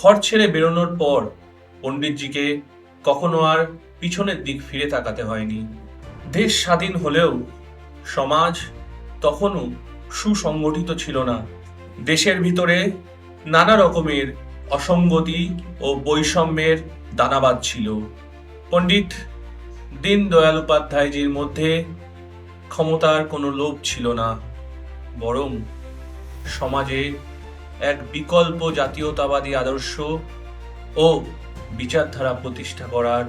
ঘর ছেড়ে বেরোনোর পর পণ্ডিতজিকে কখনো আর পিছনের দিক ফিরে তাকাতে হয়নি। দেশ স্বাধীন হলেও সমাজ তখনও সুসংগঠিত ছিল না। দেশের ভিতরে নানা রকমের অসঙ্গতি ও বৈষম্যের দানাবাদ ছিল। পণ্ডিত দীনদয়াল উপাধ্যায়জির মধ্যে ক্ষমতার কোনো লোভ ছিল না, বরং সমাজে এক বিকল্প জাতীয়তাবাদী আদর্শ ও বিচারধারা প্রতিষ্ঠা করার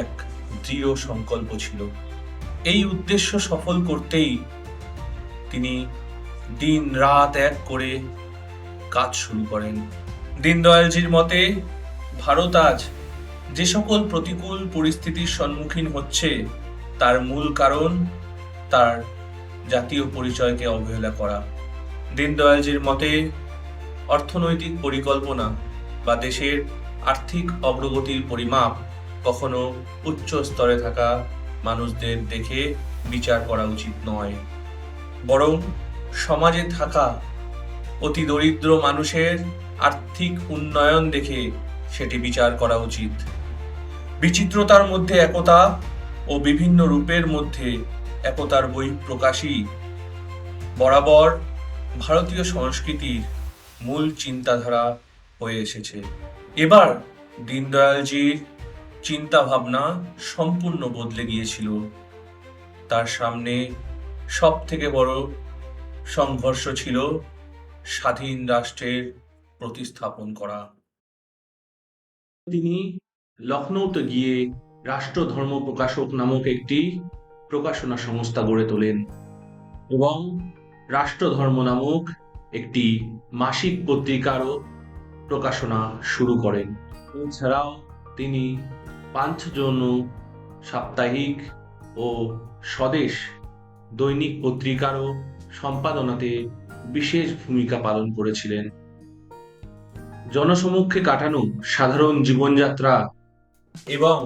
এক দৃঢ় সংকল্প ছিল। এই উদ্দেশ্য সফল করতেই তিনি দিন রাত এক করে কাজ শুরু করেন। দীনদয়ালজির মতে ভারত আজ যে সকল প্রতিকূল পরিস্থিতির সম্মুখীন হচ্ছে তার মূল কারণ তার জাতীয় পরিচয়কে অবহেলা করা। দীনদয়ালজির মতে অর্থনৈতিক পরিকল্পনা বা দেশের আর্থিক অগ্রগতির পরিমাপ কখনো উচ্চ স্তরে থাকা মানুষদের দেখে বিচার করা উচিত নয়, বরং সমাজে থাকা অতি দরিদ্র মানুষের আর্থিক উন্নয়ন দেখে সেটি বিচার করা উচিত। বিচিত্রতার মধ্যে একতা ও বিভিন্ন রূপের মধ্যে একতার বহিঃপ্রকাশই বরাবর ভারতীয় সংস্কৃতির মূল চিন্তাধারা হয়ে এসেছে। এবার দীনদয়ালজির চিন্তা ভাবনা সম্পূর্ণ বদলে গিয়েছিল। তার সামনে সব থেকে বড় সংঘর্ষ ছিল স্বাধীন রাষ্ট্রের প্রতিস্থাপন করা। তিনি লখনৌতে গিয়ে রাষ্ট্র ধর্ম প্রকাশক নামক একটি প্রকাশনা সংস্থা গড়ে তোলেন এবং রাষ্ট্র ধর্ম নামক একটি মাসিক পত্রিকারও প্রকাশনা শুরু করেন। এছাড়াও তিনি পাঞ্চজন্য সাপ্তাহিক ও স্বদেশ দৈনিক পত্রিকারও সম্পাদনাতে বিশেষ ভূমিকা পালন করেছিলেন। জনসমক্ষে কাটানো সাধারণ জীবনযাত্রা এবং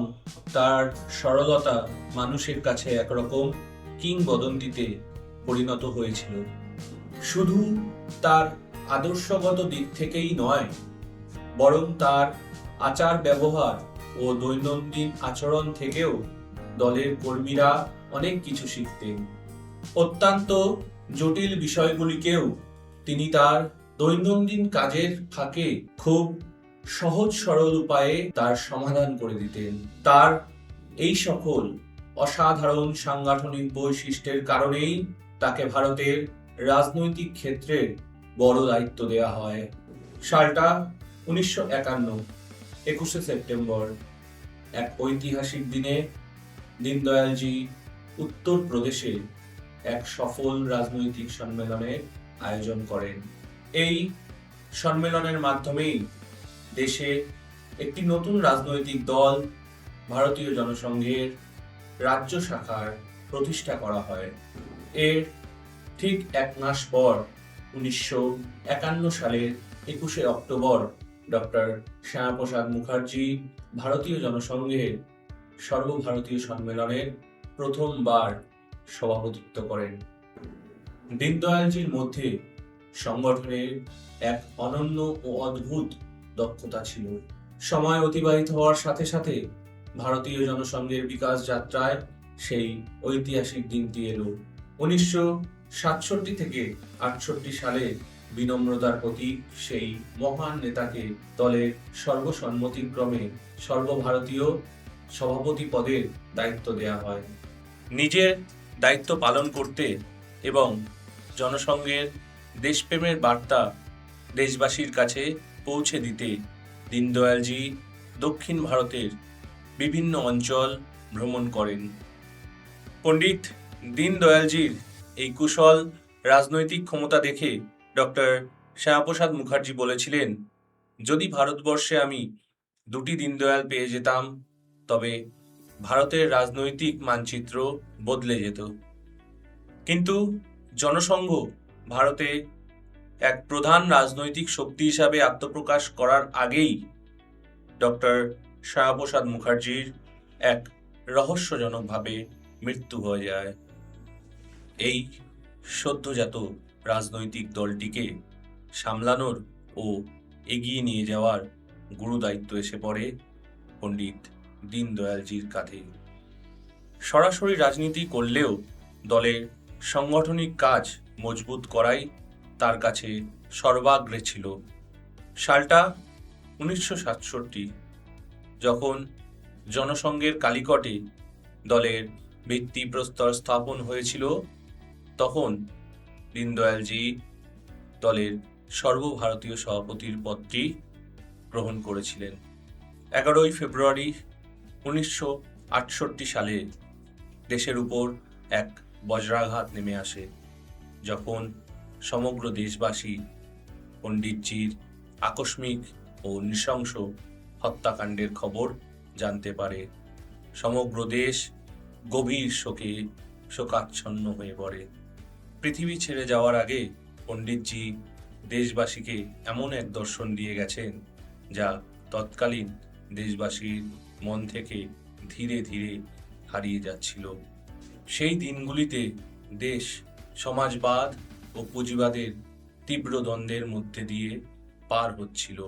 তার সরলতা মানুষের কাছে একরকম কিংবদন্তিতে পরিণত হয়েছিল। শুধু তার আদর্শগত দিক থেকেই নয়, বরং তার আচার ব্যবহার ও দৈনন্দিন আচরণ থেকেও দলের কর্মীরা অনেক কিছু শিখতেন। অত্যন্ত জটিল বিষয়গুলিকেও তিনি তার দৈনন্দিন কাজের ফাঁকে খুব সহজ সরল উপায়ে তার সমাধান করে দিতেন। তার এই সকল অসাধারণ সাংগঠনিক বৈশিষ্ট্যের কারণেই তাকে ভারতের রাজনৈতিক ক্ষেত্রে বড় দায়িত্ব দেওয়া হয়। সালটা 1951, 21শে সেপ্টেম্বর, এক ঐতিহাসিক দিনে দীনদয়ালজি উত্তরপ্রদেশে এক সফল রাজনৈতিক সম্মেলনের আয়োজন করেন। এই সম্মেলনের মাধ্যমেই দেশে একটি নতুন রাজনৈতিক দল ভারতীয় জনসংঘের রাজ্য শাখার প্রতিষ্ঠা করা হয়। এর ঠিক এক মাস পর 1951 সালের 21শে অক্টোবর ডক্টর শ্যামাপ্রসাদ মুখার্জি ভারতীয় জনসংঘের সর্বভারতীয় সম্মেলনের প্রথমবার সভাপতিত্ব করেন। দীনদয়ালজির মধ্যে সংগঠনের এক অনন্য ও অদ্ভুত দক্ষতা ছিল। সময় অতিবাহিত হওয়ার সাথে সাথে ভারতীয় জনসংঘের বিকাশ যাত্রায় সেই ঐতিহাসিক দিনটি এলো। 1967 থেকে 68 সালে বিনম্রতার প্রতীক সেই মহান নেতাকে দলের সর্বসম্মতিক্রমে সর্বভারতীয় সভাপতি পদের দায়িত্ব দেওয়া হয়। নিজের দায়িত্ব পালন করতে এবং জনসংঘের দেশপ্রেমের বার্তা দেশবাসীর কাছে পৌঁছে দিতে দীনদয়ালজি দক্ষিণ ভারতের বিভিন্ন অঞ্চল ভ্রমণ করেন। পণ্ডিত দীনদয়ালজির এই কুশল রাজনৈতিক ক্ষমতা দেখে ডক্টর শ্যামাপ্রসাদ মুখার্জি বলেছিলেন, যদি ভারতবর্ষে আমি দুটি দীনদয়াল পেয়ে যেতাম তবে ভারতের রাজনৈতিক মানচিত্র বদলে যেত। কিন্তু জনসংঘ ভারতে এক প্রধান রাজনৈতিক শক্তি হিসাবে আত্মপ্রকাশ করার আগেই ডক্টর শ্যামাপ্রসাদ মুখার্জির এক রহস্যজনকভাবে মৃত্যু হয়ে যায়। এই সদ্যজাত রাজনৈতিক দলটিকে সামলানোর ও এগিয়ে নিয়ে যাওয়ার গুরুদায়িত্ব এসে পড়ে পণ্ডিত দীনদয়ালজির কাঁধে। সরাসরি রাজনীতি করলেও দলের সাংগঠনিক কাজ মজবুত করাই তার কাছে সর্বাগ্রে ছিল। সালটা 1967, যখন জনসংঘের কালিকটে দলের ভিত্তিপ্রস্তর স্থাপন হয়েছিল, তখন দীনদয়ালজি দলের সর্বভারতীয় সভাপতির পদটি গ্রহণ করেছিলেন। 11ই ফেব্রুয়ারি 1968 সালে দেশের উপর এক বজ্রাঘাত নেমে আসে, যখন সমগ্র দেশবাসী পণ্ডিতজির আকস্মিক ও নৃশংস হত্যাকাণ্ডের খবর জানতে পারে। সমগ্র দেশ গভীর শোকে শোকাচ্ছন্ন হয়ে পড়ে। পৃথিবী ছেড়ে যাওয়ার আগে পণ্ডিতজি দেশবাসীকে এমন এক দর্শন দিয়ে গেছেন, যা তৎকালীন দেশবাসীর মন থেকে ধীরে ধীরে হারিয়ে যাচ্ছিল। সেই দিনগুলিতে দেশ সমাজবাদ ও পুঁজিবাদের তীব্র দ্বন্দ্বের মধ্যে দিয়ে পার হচ্ছিল।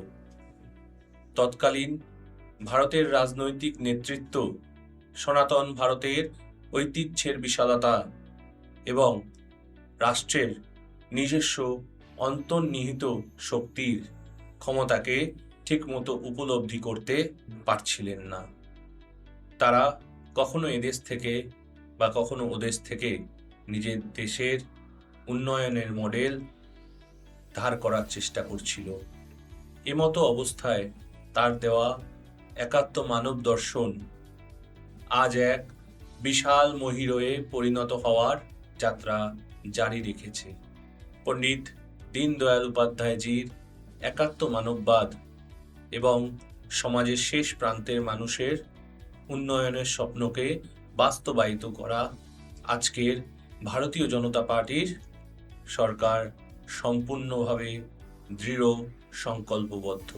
তৎকালীন ভারতের রাজনৈতিক নেতৃত্ব সনাতন ভারতের ঐতিহ্যের বিশালতা এবং রাষ্ট্রের নিজস্ব অন্তর্নিহিত শক্তির ক্ষমতাকে ঠিকমতো উপলব্ধি করতে পারছিলেন না। তারা কখনো এদেশ থেকে বা কখনো ওদেশ থেকে নিজের দেশের উন্নয়নের মডেল ধার করার চেষ্টা করছিল। এমতো অবস্থায় তার দেওয়া একাত্ম মানব দর্শন আজ এক বিশাল মহিরয়ে পরিণত হওয়ার যাত্রা জারি রেখেছে। পণ্ডিত দীনদয়াল উপাধ্যায়জির একাত্ম মানববাদ এবং সমাজের শেষ প্রান্তের মানুষের উন্নয়নের স্বপ্নকে বাস্তবায়িত করা আজকের ভারতীয় জনতা পার্টির সরকার সম্পূর্ণভাবে দৃঢ় সংকল্পবদ্ধ।